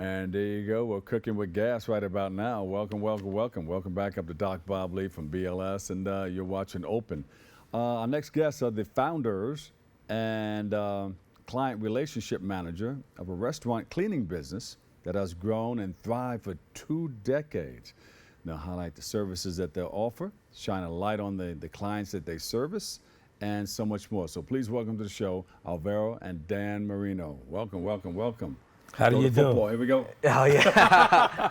And there you go. We're cooking with gas right about now. Welcome, welcome, welcome. Welcome back up to Doc Bob Lee from BLS, and you're watching Open. Our next guests are the founders and client relationship manager of a restaurant cleaning business that has grown and thrived for 2 decades. They'll highlight the services that they offer, shine a light on the clients that they service, and so much more. So please welcome to the show, Alvaro and Dan Merino. Welcome, welcome, welcome. How do you do? Here we go. Oh, yeah.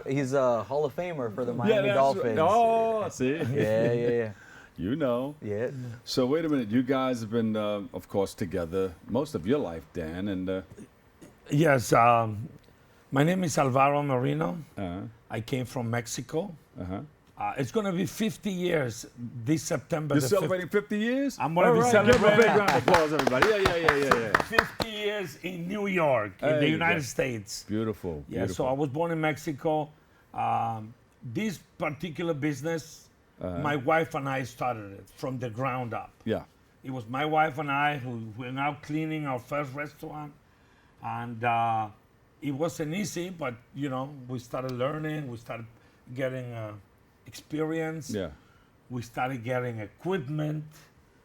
He's a Hall of Famer for the Miami Dolphins. Oh, see? Yeah. You know. Yeah. So wait a minute. You guys have been, of course, together most of your life, Dan. And Yes, my name is Alvaro Merino. uh-huh, I came from Mexico. uh-huh. It's going to be 50 years this September. You're the celebrating 50 years? I'm gonna be All right, give them a big celebrating. round of applause, everybody. Yeah. 50 years in New York, in There the you United go. States. Beautiful. Yeah, so I was born in Mexico. This particular business, my wife and I started it from the ground up. Yeah. It was my wife and I who were now cleaning our first restaurant. And it wasn't easy, but, you know, we started learning. We started getting experience. Yeah. We started getting equipment.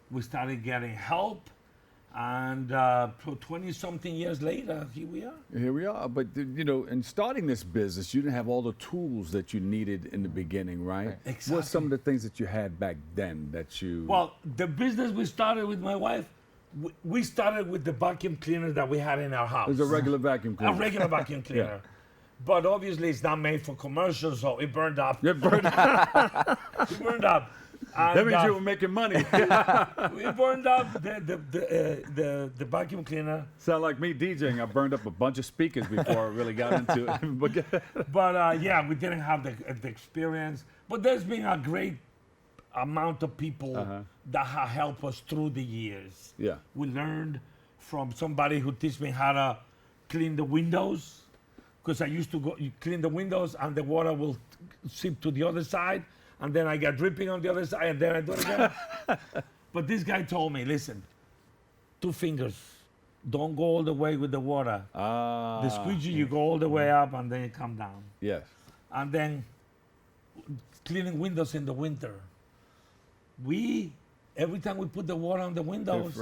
We started getting help. And 20-something years later, here we are. Here we are. But, you know, in starting this business, you didn't have all the tools that you needed in the beginning, right? Exactly. What's some of the things that you had back then that you... Well, the business we started with my wife, we started with the vacuum cleaner that we had in our house. It was a regular vacuum cleaner. A regular vacuum cleaner. But obviously it's not made for commercials, so it burned up. It burned up. It burned up. And, That means you were making money. we burned up the vacuum cleaner. Sound like me DJing. I burned up a bunch of speakers before I really got into it. But yeah, we didn't have the experience. But there's been a great amount of people that have helped us through the years. Yeah. We learned from somebody who teach me how to clean the windows, because I used to you clean the windows and the water will seep to the other side, and then I get dripping on the other side, and then I do it again. But this guy told me, listen, 2 fingers, don't go all the way with the water. The squeegee, you go all the way up and then you come down. Yes. And then cleaning windows in the winter. Every time we put the water on the windows,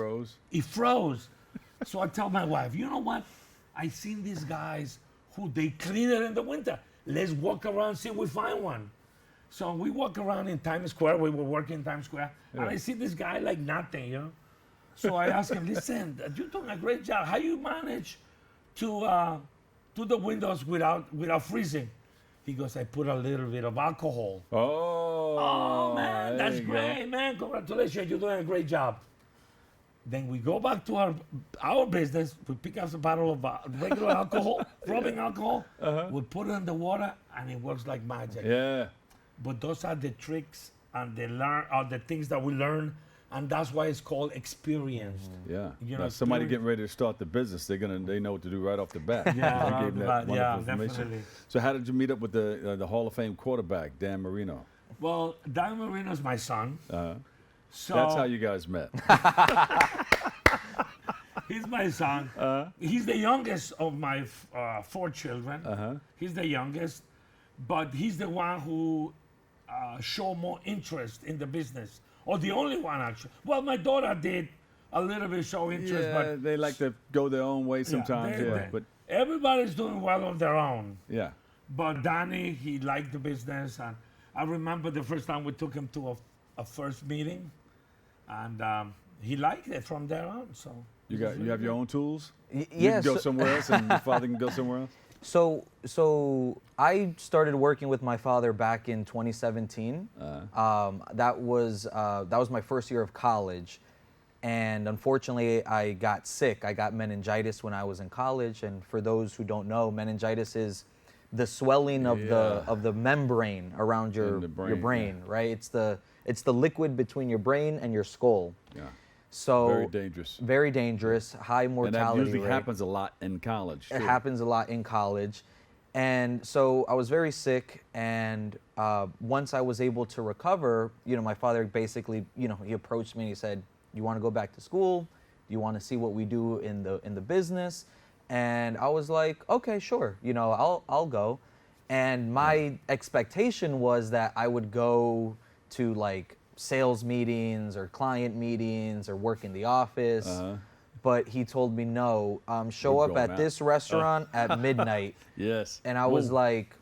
it froze. So I tell my wife, you know what? I seen these guys who they clean it in the winter. Let's walk around, see if we find one. So we walk around in Times Square. We were working in Times Square. And I see this guy like nothing, you know? So I ask him, listen, you're doing a great job. How you manage to do the windows without freezing? He goes, I put a little bit of alcohol. Oh man, that's great, man. Congratulations, you're doing a great job. Then we go back to our business. We pick up a bottle of regular alcohol, rubbing alcohol. We put it in the water, and it works like magic. Yeah. But those are the tricks and the things that we learn, and that's why it's called experienced. Yeah. You Now, know, somebody getting ready to start the business, they know what to do right off the bat. Yeah, You gave them that wonderful information. definitely. So how did you meet up with the Hall of Fame quarterback, Dan Merino? Well, Daniel Merino is my son. So That's how you guys met. he's my son. He's the youngest of my 4 children. He's the youngest, but he's the one who showed more interest in the business, or the only one actually. Well, my daughter did a little bit show interest, Yeah, but they like to go their own way sometimes. But everybody's doing well on their own. yeah. But Danny, he liked the business, and I remember the first time we took him to a first meeting, and he liked it from there on. So You have your own tools? You Yeah. can go somewhere else, and your father can go somewhere else? So I started working with my father back in 2017. That was my first year of college, and unfortunately I got sick. I got meningitis when I was in college, and for those who don't know, meningitis is the swelling of the membrane around your brain, right? It's the liquid between your brain and your skull. Yeah. So Very dangerous. Very dangerous, high mortality And that usually rate. happens a lot in college. It too. happens a lot in college. And so I was very sick, and once I was able to recover, my father basically, he approached me and he said, "You want to go back to school? Do you want to see what we do in the business?" And I was like, okay, sure, you know, I'll go. And my expectation was that I would go to like sales meetings or client meetings or work in the office. But he told me, no, show up at this restaurant at midnight. Yes. And I was like,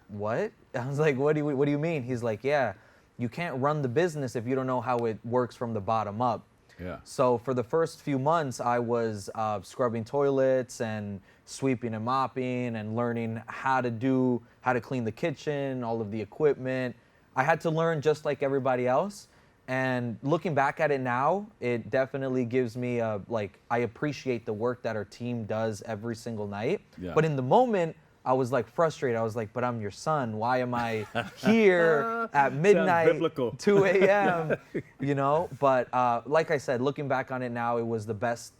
what? I was like, what do you mean? He's like, yeah, you can't run the business if you don't know how it works from the bottom up. Yeah. So for the first few months, I was scrubbing toilets and sweeping and mopping and learning how to clean the kitchen, all of the equipment. I had to learn just like everybody else. And looking back at it now, it definitely gives me I appreciate the work that our team does every single night. Yeah. But in the moment, I was like frustrated. I was like, but I'm your son. Why am I here at midnight, 2 a.m., you know? But like I said, looking back on it now, it was the best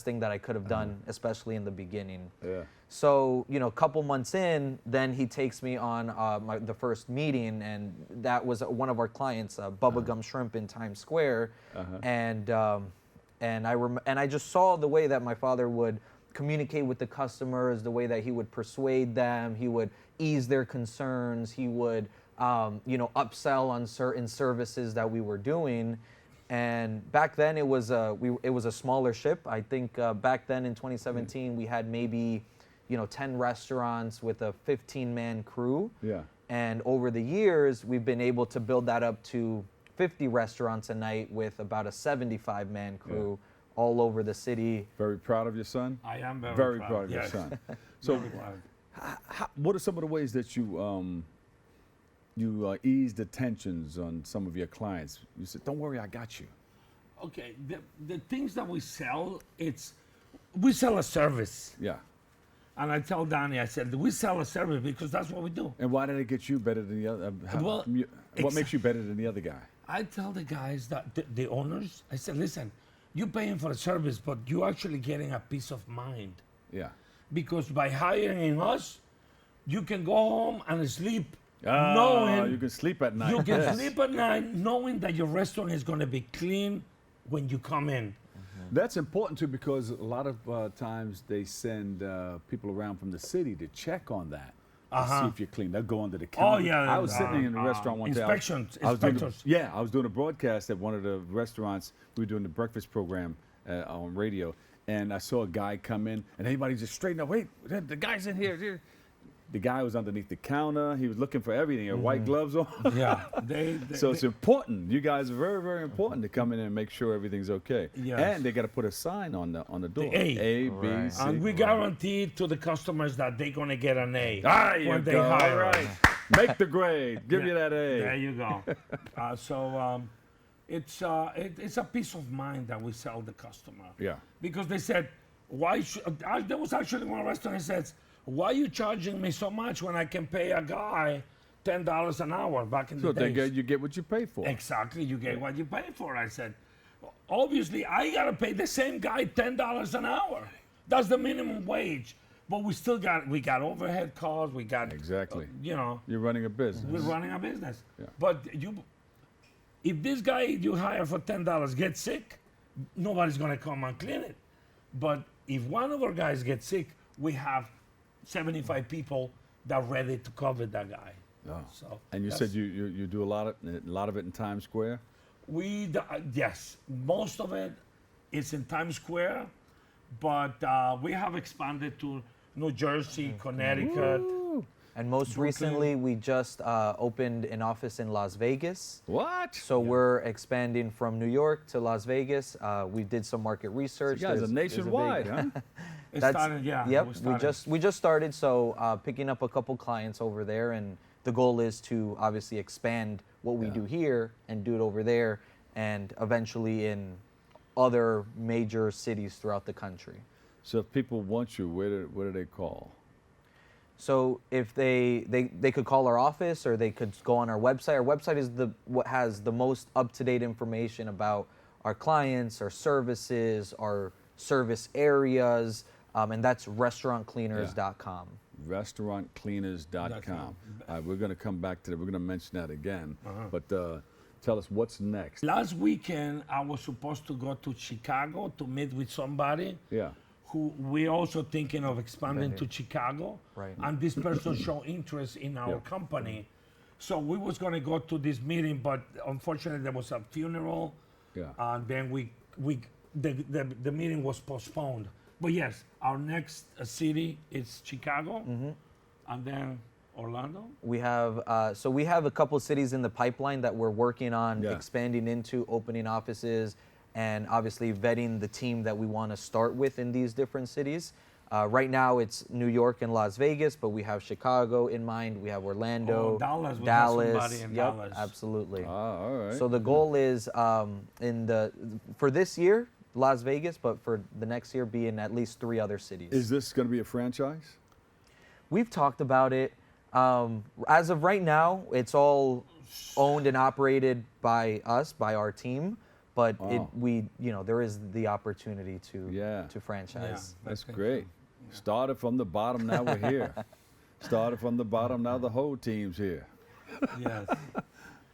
thing that I could have done, especially in the beginning. Yeah. So, you know, a couple months in, then he takes me on the first meeting, and that was one of our clients, Bubblegum Shrimp in Times Square. And I just saw the way that my father would communicate with the customers, the way that he would persuade them, he would ease their concerns, he would, upsell on certain services that we were doing. And back then it was a smaller ship. I think back then in 2017 we had maybe 10 restaurants with a 15-man crew. Yeah. And over the years we've been able to build that up to 50 restaurants a night with about a 75-man crew all over the city. Very proud of your son? I am very proud of your son. So what are some of the ways that you eased the tensions on some of your clients? You said, don't worry, I got you. Okay, the things that we sell, we sell a service. Yeah. And I tell Danny, I said, we sell a service because that's what we do. And why did it get you better than the other? What makes you better than the other guy? I tell the guys, that the owners, I said, listen, you're paying for a service, but you're actually getting a peace of mind. Yeah. Because by hiring us, you can go home and sleep knowing you can sleep at night. You can sleep at night knowing that your restaurant is going to be clean when you come in. That's important too, because a lot of times they send people around from the city to check on that. To see if you're clean. They'll go under the counter. Oh, yeah. I was sitting in a restaurant one day. Inspections. I was doing a broadcast at one of the restaurants. We were doing the breakfast program on radio, and I saw a guy come in, and everybody just straightened up. Wait, the guy's in here. The guy was underneath the counter. He was looking for everything. He had white gloves on. Yeah. So it's important. You guys are very, very important to come in and make sure everything's okay. Yes. And they got to put a sign on the door. The A, B, C. And we guarantee to the customers that they're going to get an A when they hire us. Make the grade. Give you that A. There you go. It's a peace of mind that we sell the customer. Yeah. Because they said, there was actually one restaurant that says, why are you charging me so much when I can pay a guy $10 an hour back in the days? So you get what you pay for. Exactly, you get what you pay for. I said, obviously, I got to pay the same guy $10 an hour. That's the minimum wage. But we got overhead costs. We got exactly. You're running a business. We're running a business. Yeah. But if this guy you hire for $10 gets sick, nobody's gonna come and clean it. But if one of our guys gets sick, we have 75 people that are ready to cover that guy. Oh. So. And you said you do a lot of it in Times Square. Yes, most of it is in Times Square, but we have expanded to New Jersey, Connecticut. Woo. And most recently, we just opened an office in Las Vegas. What? So we're expanding from New York to Las Vegas. We did some market research. So you guys are nationwide, huh? We just started, so picking up a couple clients over there, and the goal is to obviously expand what we do here and do it over there, and eventually in other major cities throughout the country. So if people want you, where do they call? So if they could call our office, or they could go on our website. Our website is what has the most up-to-date information about our clients, our services, our service areas, and that's restaurantcleaners.com. Restaurantcleaners.com. We're going to come back to that. We're going to mention that again. But tell us what's next. Last weekend, I was supposed to go to Chicago to meet with somebody who we're also thinking of expanding to Chicago. Right. And this person showed interest in our company. So we was going to go to this meeting, but unfortunately there was a funeral. Yeah. And then the meeting was postponed. But yes, our next city is Chicago, and then Orlando. We have we have a couple cities in the pipeline that we're working on expanding into, opening offices, and obviously vetting the team that we want to start with in these different cities. Right now it's New York and Las Vegas, but we have Chicago in mind. We have Orlando, Dallas. We Dallas. have somebody in Yep, Dallas. absolutely. All right. So the goal is for this year, Las Vegas, but for the next year, be in at least 3 other cities. Is this going to be a franchise? We've talked about it. As of right now, it's all owned and operated by us, by our team. But there is the opportunity to franchise. That's great. Started from the bottom, now we're here. Started from the bottom, now the whole team's here. Yes.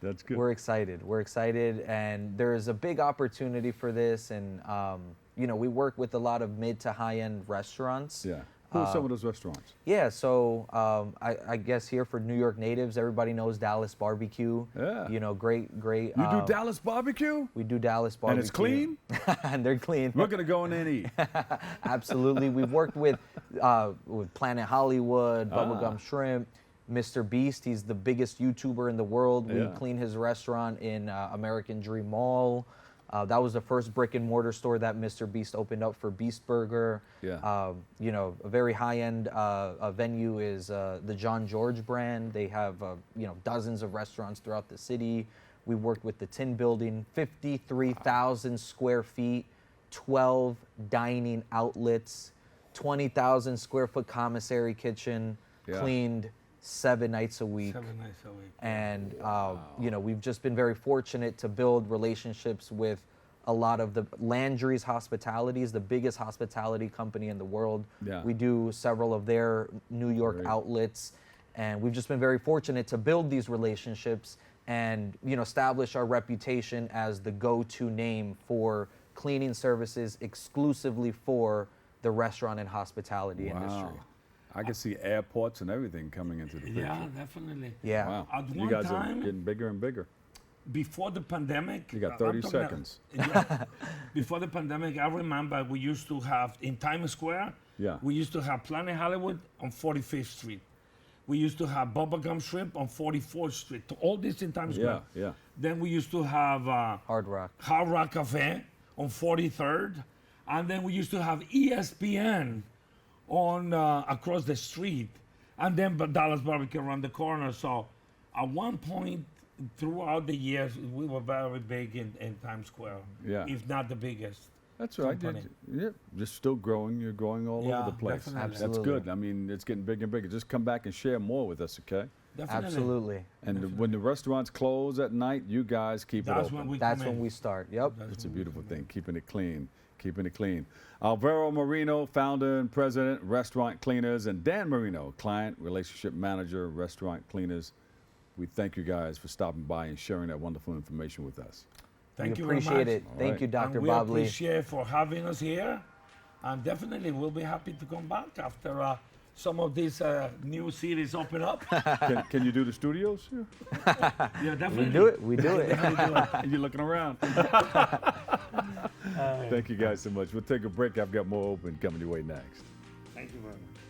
That's good. We're excited, and there's a big opportunity for this. And we work with a lot of mid to high end restaurants. Yeah. Who are some of those restaurants? Yeah, so I guess here for New York natives, everybody knows Dallas Barbecue. Yeah. Great. You do Dallas barbecue? We do Dallas Barbecue. And it's clean? And they're clean. We're going to go in there and eat. Absolutely. We've worked with Planet Hollywood, Bubblegum Shrimp, Mr. Beast. He's the biggest YouTuber in the world. We cleaned his restaurant in American Dream Mall. That was the first brick and mortar store that Mr. Beast opened up for Beast Burger. Yeah. A very high-end venue is the John George brand. They have dozens of restaurants throughout the city. We worked with the Tin Building, 53,000 square feet, 12 dining outlets, 20,000 square foot commissary kitchen, cleaned 7 nights a week. 7 nights a week. And we've just been very fortunate to build relationships with a lot of the Landry's Hospitality is the biggest hospitality company in the world. Yeah. We do several of their New York outlets, and we've just been very fortunate to build these relationships and establish our reputation as the go-to name for cleaning services exclusively for the restaurant and hospitality industry. I can see airports and everything coming into the picture. Yeah, definitely. Yeah. Wow. At You one guys time, are getting bigger and bigger. before the pandemic. You got I'm 30 talking seconds. Before the pandemic, I remember we used to have, in Times Square, we used to have Planet Hollywood on 45th Street. We used to have Bubblegum Shrimp on 44th Street. All this in Times Square. Yeah. Then we used to have Hard Rock Cafe on 43rd. And then we used to have ESPN on across the street. And then Dallas Barbecue around the corner. So at one point throughout the years, we were very big in Times Square. Yeah. If not the biggest. That's right. company. Yeah, just still growing. You're growing all over the place. Definitely. That's Absolutely. good. I mean, it's getting bigger and bigger. Just come back and share more with us, okay? Definitely. Absolutely. And when the restaurants close at night, you guys keep That's it open. when we That's come when in. we start. Yep. It's a beautiful thing, keeping it clean. Keeping it clean. Alvaro Merino, founder and president, Restaurant Cleaners, and Dan Merino, client relationship manager, Restaurant Cleaners. We thank you guys for stopping by and sharing that wonderful information with us. Thank you appreciate very much. it. Thank you, Dr. And we Bob Lee. appreciate for having us here. And definitely we'll be happy to come back after some of these new cities open up. Can you do the studios? Yeah, definitely. We do it. You're looking around. Thank you guys so much. We'll take a break. I've got more open coming your way next. Thank you very much.